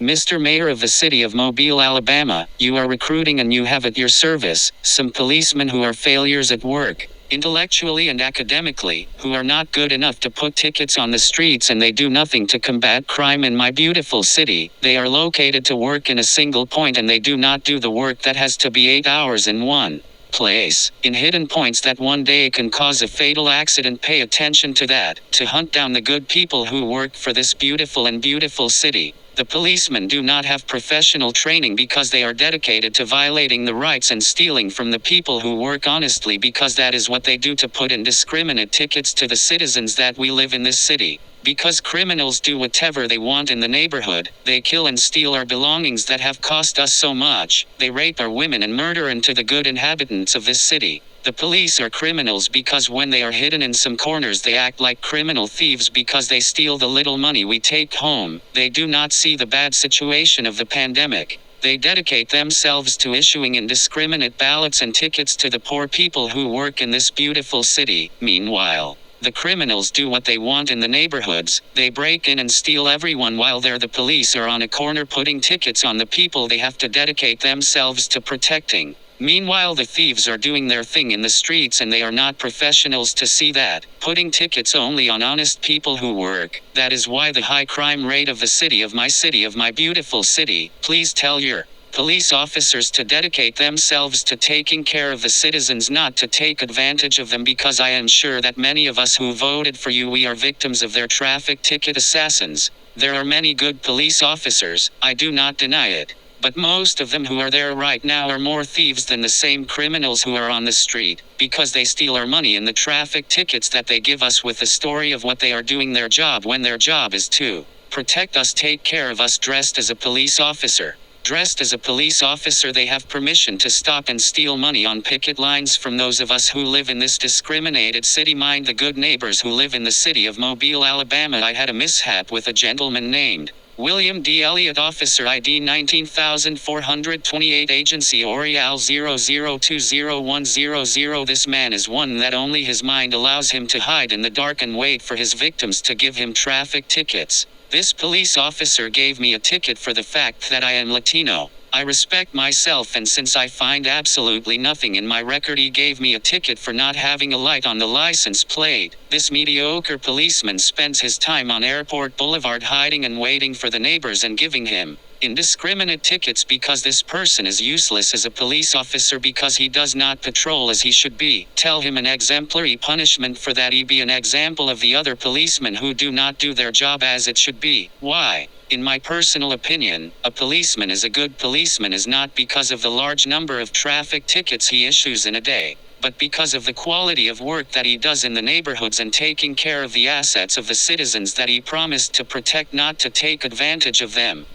Mr. Mayor of the City of Mobile, Alabama, you are recruiting and you have at your service some policemen who are failures at work, intellectually and academically, who are not good enough to put tickets on the streets, and they do nothing to combat crime in my beautiful city. They are located to work in a single point, and they do not do the work that has to be 8 hours in one place, in hidden points that one day can cause a fatal accident. Pay attention to that, to hunt down the good people who work for this beautiful city. The policemen do not have professional training because they are dedicated to violating the rights and stealing from the people who work honestly, because that is what they do, to put indiscriminate tickets to the citizens that we live in this city. Because criminals do whatever they want in the neighborhood, they kill and steal our belongings that have cost us so much, they rape our women and murder into the good inhabitants of this city. The police are criminals because when they are hidden in some corners they act like criminal thieves because they steal the little money we take home. They do not see the bad situation of the pandemic. They dedicate themselves to issuing indiscriminate ballots and tickets to the poor people who work in this beautiful city. Meanwhile, the criminals do what they want in the neighborhoods. They break in and steal everyone while the police are on a corner putting tickets on the people they have to dedicate themselves to protecting. Meanwhile, the thieves are doing their thing in the streets, and they are not professionals to see that, putting tickets only on honest people who work. That is why the high crime rate of the city of my beautiful city. Please tell your police officers to dedicate themselves to taking care of the citizens, not to take advantage of them, because I am sure that many of us who voted for you, we are victims of their traffic ticket assassins. There are many good police officers, I do not deny it. But most of them who are there right now are more thieves than the same criminals who are on the street, because they steal our money in the traffic tickets that they give us with the story of what they are doing their job, when their job is to protect us, take care of us. Dressed as a police officer, they have permission to stop and steal money on picket lines from those of us who live in this discriminated city. Mind the good neighbors who live in the city of Mobile, Alabama. I had a mishap with a gentleman named William D. Elliott, officer ID 19428, agency Orial 00201000. This man is one that only his mind allows him to hide in the dark and wait for his victims to give him traffic tickets. This police officer gave me a ticket for the fact that I am Latino. I respect myself, and since I find absolutely nothing in my record, he gave me a ticket for not having a light on the license plate. This mediocre policeman spends his time on Airport Boulevard hiding and waiting for the neighbors and giving him indiscriminate tickets, because this person is useless as a police officer because he does not patrol as he should be. Tell him an exemplary punishment for that. He be an example of the other policemen who do not do their job as it should be. Why? In my personal opinion, a policeman is a good policeman is not because of the large number of traffic tickets he issues in a day, but because of the quality of work that he does in the neighborhoods and taking care of the assets of the citizens that he promised to protect, not to take advantage of them.